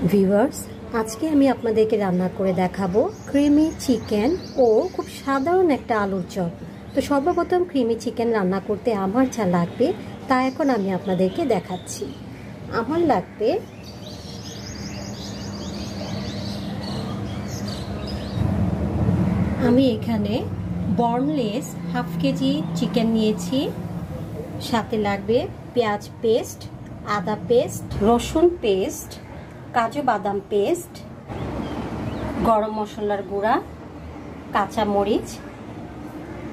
Viewers, আজকে আমি আপনাদেরকে রান্না করে দেখাবো ক্রিমি চিকেন ও খুব সাধারণ একটা আলুর চপ। তো সর্বপ্রথম ক্রিমি চিকেন রান্না করতে আমার যা লাগবে তা এখন আমি আপনাদেরকে দেখাচ্ছি। আমার লাগবে আমি এখানে বর্নলেস হাফ কেজি চিকেন নিয়েছি। সাথে লাগবে পেঁয়াজ পেস্ট, আদা পেস্ট, রসুন পেস্ট, কাজু বাদাম পেস্ট, গরম মশলার গুঁড়া, কাঁচা মরিচ,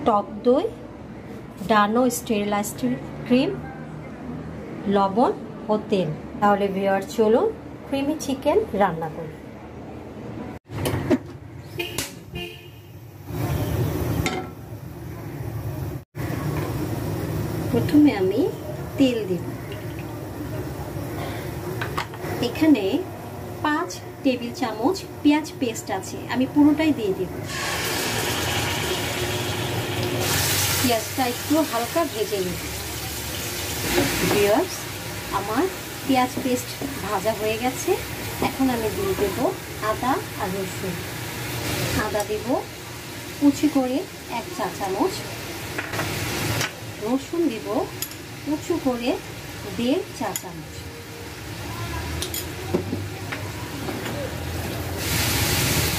টক দই, ডানো স্টেরিলাইজড ক্রিম, লবণ ও তেল। তাহলে ভিউয়ার্স, চলুন ক্রিমি চিকেন রান্না করি। প্রথমে আমি তেল দিব। এখানে 5 টেবিল চামচ পেঁয়াজ পেস্ট আছে, আমি পুরোটাই দিয়ে দেব। পেঁয়াজটা একটু হালকা ভেজে নেব। ভিউয়ার্স, আমার পেঁয়াজ পেস্ট ভাজা হয়ে গেছে। এখন আমি দিয়ে দেব আদা আর রসুন। আদা দেব কুচি করে 1 চা চামচ, রসুন দেব কুচি করে 1.5 চা চামচ।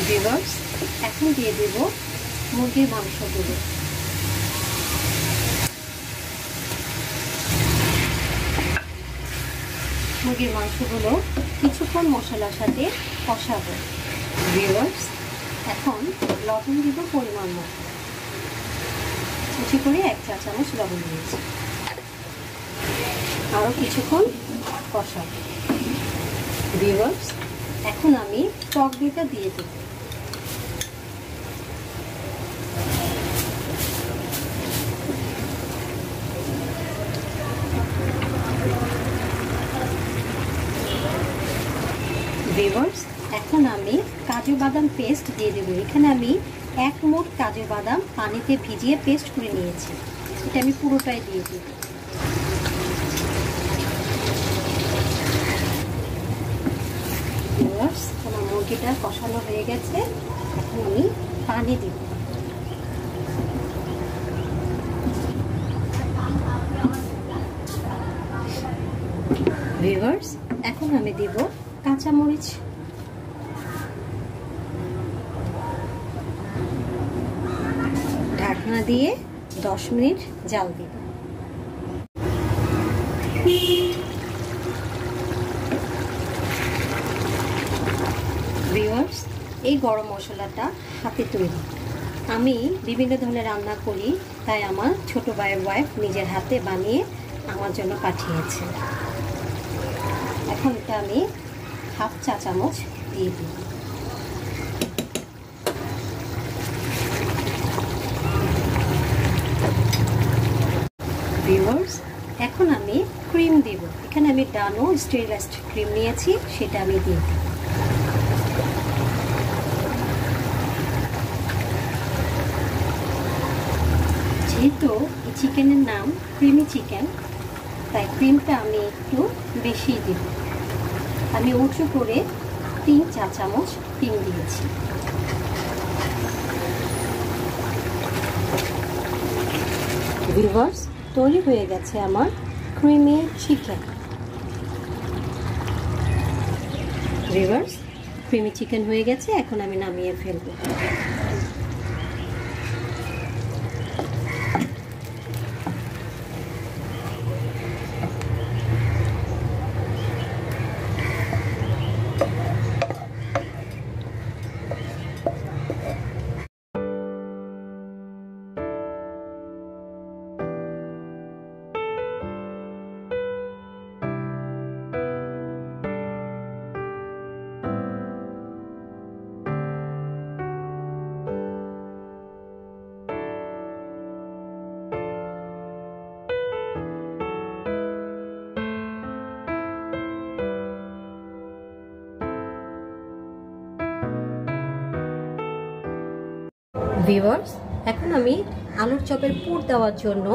ভিউয়ার্স, এখন দিয়ে দেব মুরগির মাংসগুলো। মুরগির মাংসগুলো কিছুক্ষণ মশলার সাথে কষাবো। ভিউয়ার্স, এখন লবণ দিব পরিমাণ মতো। কুচি করে 1 চা চামচ লবণ দিয়েছি। আরও কিছুক্ষণ কষাবো। ভিউয়ার্স, এখন আমি টক দইটা দিয়ে দেব। ভিউয়ার্স, এখন আমি কাজু বাদাম পেস্ট দিয়ে দেবো। এখানে আমি 1 মুঠ কাজু বাদাম পানিতে ভিজিয়ে পেস্ট করে নিয়েছি, এটা আমি পুরোটাই দিয়ে দেব। ভিউয়ার্স, আমার মুরগিটা কষানো হয়ে গেছে। এখন আমি পানি দিব। ভিউয়ার্স, এখন আমি দেব কাঁচামরিচ। ঢাকনা দিয়ে 10 মিনিট জাল দিব। ভিউয়ার্স, এই গরম মশলাটা হাতে তৈরি। আমি বিভিন্ন ধরনের রান্না করি, তাই আমার ছোট ভাইয়ের ওয়াইফ নিজের হাতে বানিয়ে আমার জন্য পাঠিয়েছে। এখন এটা আমি 1/2 চা চামচ দিয়ে দিই। ভিউয়ার্স, এখন আমি ক্রিম দেব। এখানে আমি ডানো স্টেরিলাইজড ক্রিম নিয়েছি, সেটা আমি দিয়ে দিই। যেহেতু এই চিকেনের নাম ক্রিমি চিকেন, তাই ক্রিমটা আমি একটু বেশি দেব। আমি উঁচু করে 3 চা চামচ ক্রিম দিয়েছি। ভিউয়ার্স, তৈরি হয়ে গেছে আমার creamy chicken. Viewers, creamy chicken হয়ে গেছে, এখন আমি নামিয়ে ফেলবো। ভিউয়ার্স, এখন আমি আলুর চপের পুর দেওয়ার জন্য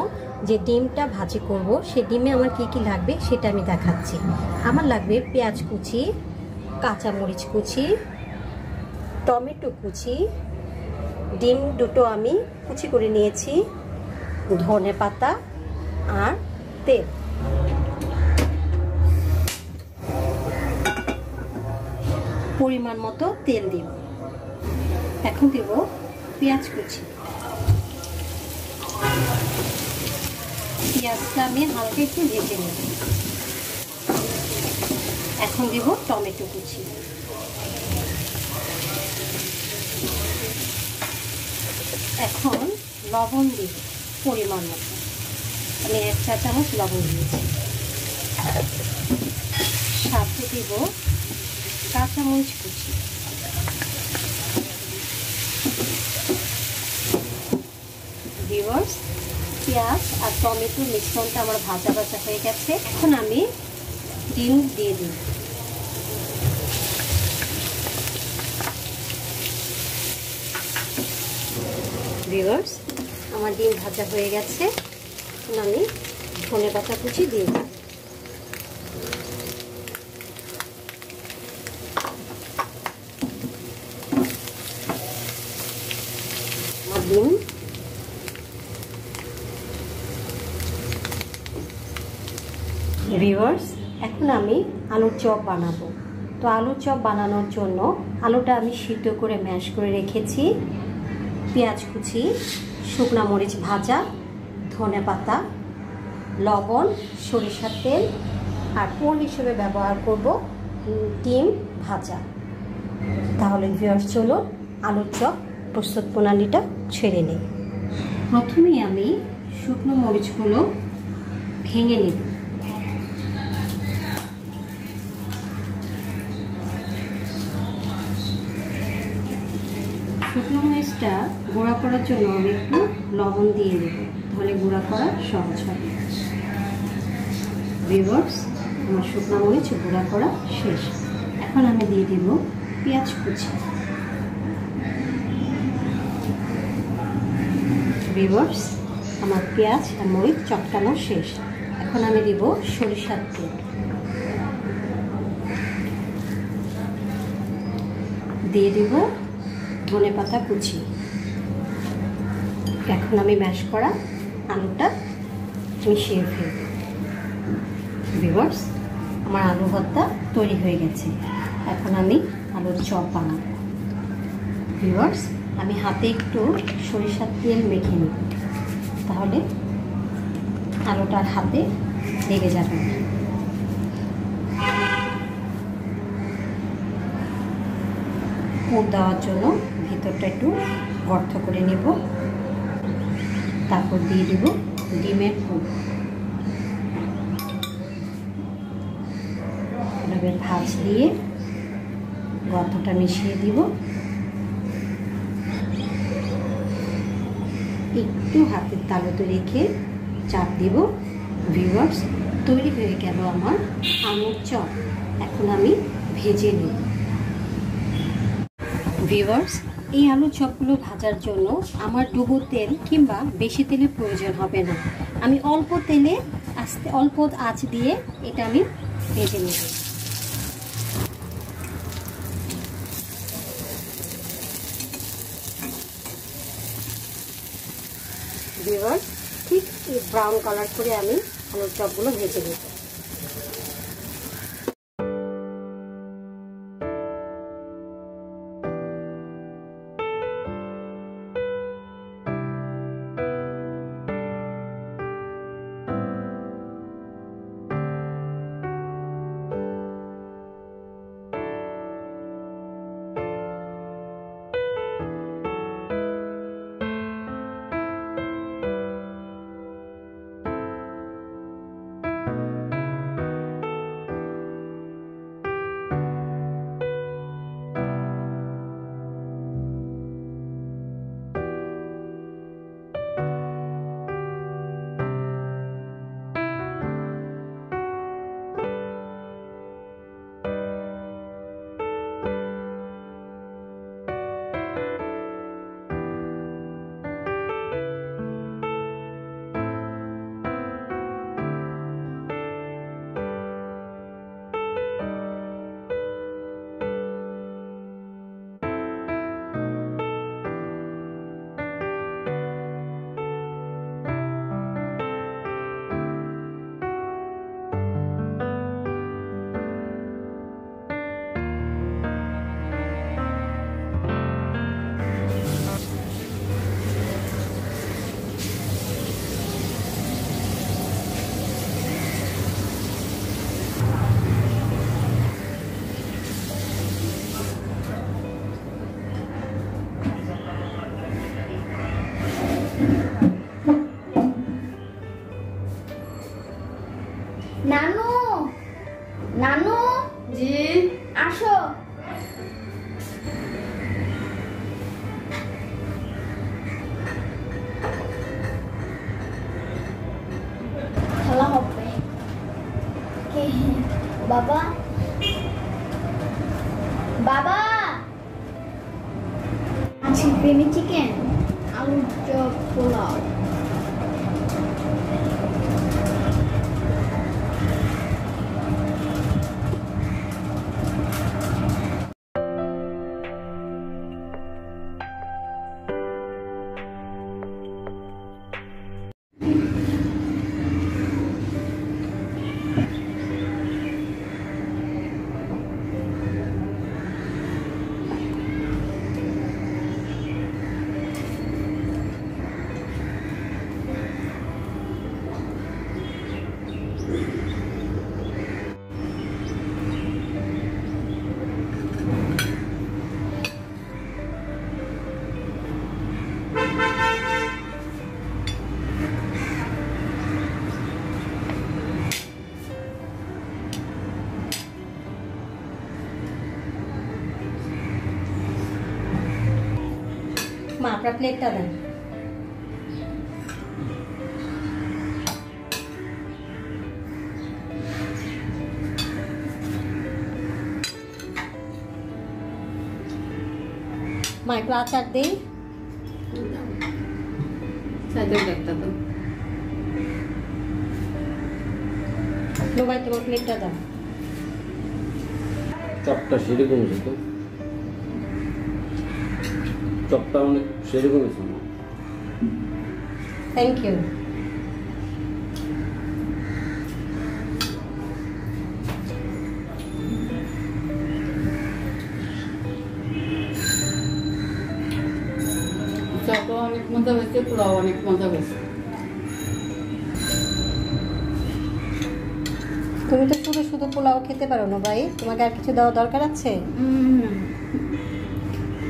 যে ডিমটা ভাজি করব, সেই ডিমে আমার কি কি লাগবে সেটা আমি দেখাচ্ছি। আমার লাগবে পেঁয়াজ কুচি, কাঁচামরিচ কুচি, টমেটো কুচি, ডিম দুটো আমি কুচি করে নিয়েছি, ধনে পাতা আর তেল। পরিমাণ মতো তেল দিব। এখন দিব পেঁয়াজ কুচি। পেঁয়াজটা আমি হালকা একটু ভেজে নেব। এখন দিব টমেটো কুচি। এখন লবণ দিব পরিমাণ মতো। আমি 1 চা চামচ লবণ দিয়েছি। সাথে দিব কাঁচামরিচ কুচি। ভিউয়ার্স, পেঁয়াজ আর টমেটোর মিশ্রণটা আমার ভাজা ভাজা হয়ে গেছে। এখন আমি ডিম দিয়ে দিই। ভিউয়ার্স, আমার ডিম ভাজা হয়ে গেছে। এখন আমি ধনে পাতা কুচি দিয়ে দিই। আমার ডিম ভিউয়ার্স, এখন আমি আলুর চপ বানাবো। তো আলুর চপ বানানোর জন্য আলুটা আমি সিদ্ধ করে ম্যাশ করে রেখেছি। পেঁয়াজ কুচি, শুকনা মরিচ ভাজা, ধনে পাতা, লবণ, সরিষার তেল আর পোল হিসেবে ব্যবহার করব ডিম ভাজা। তাহলে ভিউয়ার্স, চলো আলুর চপ প্রস্তুত প্রণালীটা ছেড়ে নিই। প্রথমেই আমি শুকনো মরিচগুলো ভেঙে নিব। শুকনো মরিচটা গুঁড়া করার জন্য আমি একটু লবণ দিয়ে দেব, তাহলে গুঁড়া করা সহজ হবে। ভিউয়ার্স, আমার শুকনো মরিচ গুঁড়া করা শেষ। এখন আমি দিয়ে দেব পেঁয়াজ কুচি। ভিউয়ার্স, আমার পেঁয়াজ আর মরিচ চটকানো শেষ। এখন আমি দিব সরিষার তেল। দিয়ে দেব ধনে পাতা কুচি। এখন আমি ম্যাশ করা আলুটা মিশিয়ে ফেলব। ভিউয়ার্স, আমার আলু ভর্তা তৈরি হয়ে গেছে। এখন আমি আলুর চপ বানাবো। ভিউয়ার্স, আমি হাতে একটু সরিষার তেল মেখে নিব, তাহলে আলুটার হাতে লেগে যাবে না। পুর দেওয়ার জন্য ভিতরটা একটু গর্ত করে নেব। তারপর দিয়ে দেব ডিমের পুর। এভাবে ভাঁজ দিয়ে গর্তটা মিশিয়ে দিব। একটু হাতের তালুতে রেখে চাপ দিব। ভিউয়ার্স, তৈরি হয়ে গেল আমার আলুর চপ। এখন আমি ভেজে নিই। ভিউয়ার্স, এই আলুর চপগুলো ভাজার জন্য আমার ডুবো তেল কিংবা বেশি তেলের প্রয়োজন হবে না। আমি অল্প তেলে অল্প আঁচ দিয়ে এটা আমি ভেজে নেব। ভিউয়ার্স, ঠিক ব্রাউন কালার করে আমি আলুর চপগুলো ভেজে নেব। নানু, নানু, জি আসো। খেলা হবে। কে? বাবা, বাবা, আজকে ক্রিমি চিকেন, আলুর চপ, পোলাও। মা আপনার প্লেটটা দেন। মা একটু আচার দিই। ভাই তোমার প্লেটটা দাও। চপটা সেরকম ছিল, চপটা অনেক সেরকমই ছিল। Thank you. চপও অনেক মজা হয়েছে, পোলাও অনেক মজা হয়েছে। তুমি তো শুধু শুধু পোলাও খেতে পারো না ভাই, তোমাকে আর কিছু দেওয়া দরকার আছে?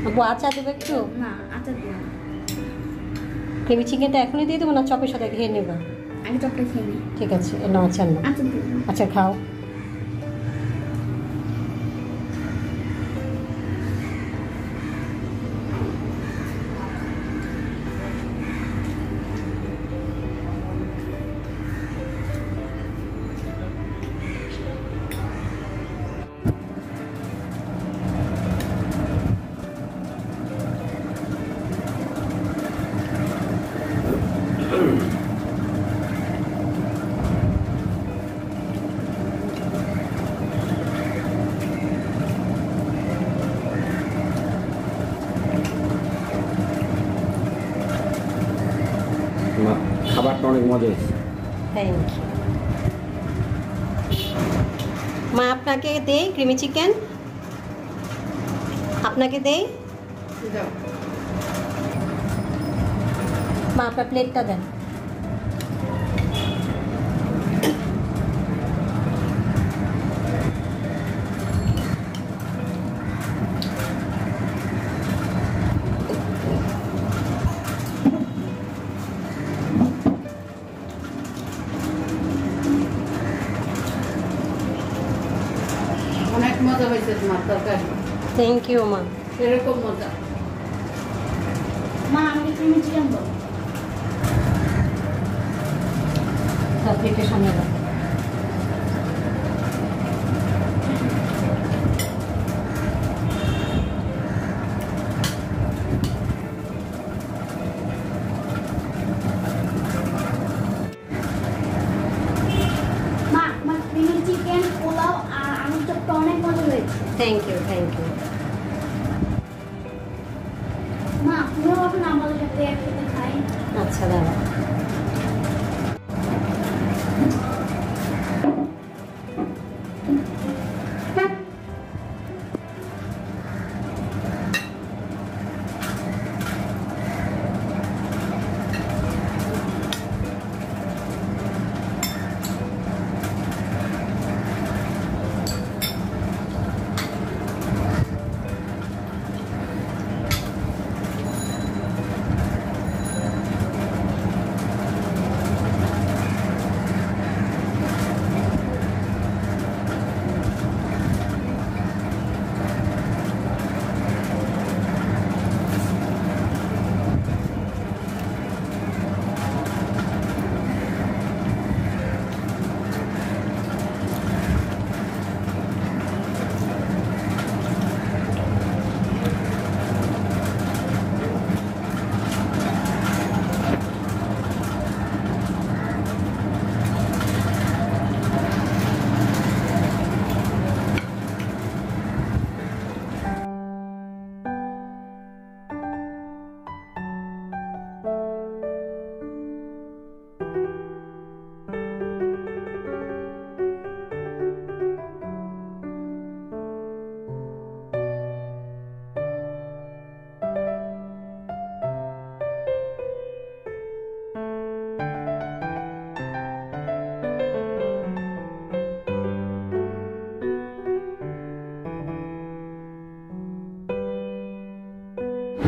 আপু আচার দেবো একটু? না, আচার দিও না। ক্রিমি চিকেনটা এখনই দিয়ে দেবো না চপের সাথে খেয়ে নেবা? আগে চপটা খেয়ে নিই। ঠিক আছে, না আচার না। আচার দিও না। আচ্ছা খাও। খাবারটা অনেক মজা হয়েছে। Thank you. মা আপনাকে দেই ক্রিমি চিকেন? আপনাকে দেই? মা আপনার প্লেটটা দেন। অনেক মজা হয়েছে তোমার তরকারি। থ্যাংক ইউ মা। এরকম মজা। মা আমাকে ক্রিমি চিকেন দাও। প্লেটের সামনে দাও। মা আমার ক্রিমি চিকেন, পোলাও আর আলুর চপটা অনেক মজা হয়েছে। Thank you, thank you. মা তুমিও এখন আমাদের সাথে একসাথে খাই। আচ্ছা দাঁড়া।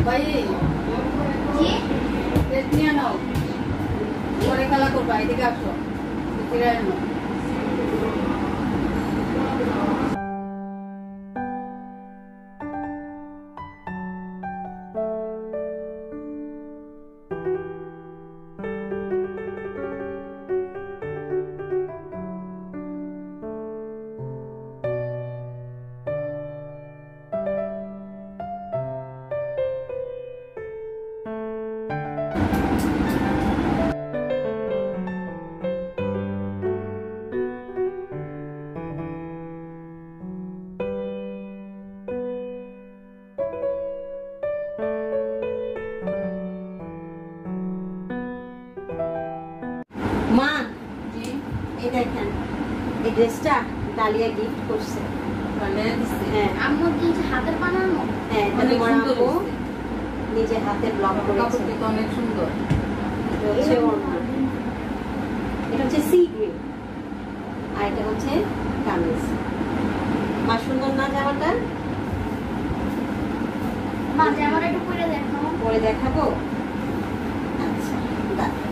ভাই কি টেস্ট নিয়ে নাও পরে খেলা করবা এদিকে আসো ফিরে আনো মা এই দেখেন এই ড্রেসটা ডালিয়া গিফট করছে। হ্যাঁ আম্মু কি হাতের বানানো? হ্যাঁ এটা তোমার আম্মু নিজে হাতে ব্লক করেছে। কাপড়টা অনেক সুন্দর। এটা হচ্ছে ওড়না, এটা হচ্ছে সি গ্রিন, আর এটা হচ্ছে কামিজ। মা সুন্দর না জামাটা? মা জামাটা একটু পরে দেখো। পরে দেখাবো। আচ্ছা দাঁড়াও।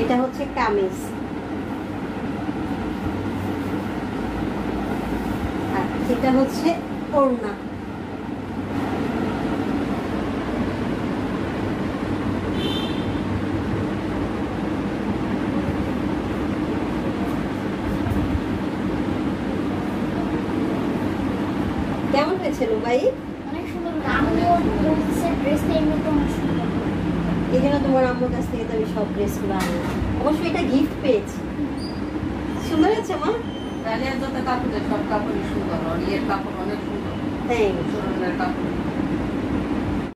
এটা হচ্ছে কামিজ, আর এটা হচ্ছে ওড়না। কেমন হয়েছে ভাই? অনেক সুন্দর। আম্মু বলছে ড্রেসটা এমনি তো অনেক সুন্দর। এই জন্য তোমার আম্মুর কাছ থেকে তো আমি সব ড্রেসগুলো আনলাম। অবশ্যই এটা গিফট পেয়েছি। সুন্দর হয়েছে মা? ডালিয়ার যত কাপড় সব কাপড়ই সুন্দর, আর ইয়ের কাপড় অনেক সুন্দর, থ্যাংক ইউ। শোরুমের কাপড়।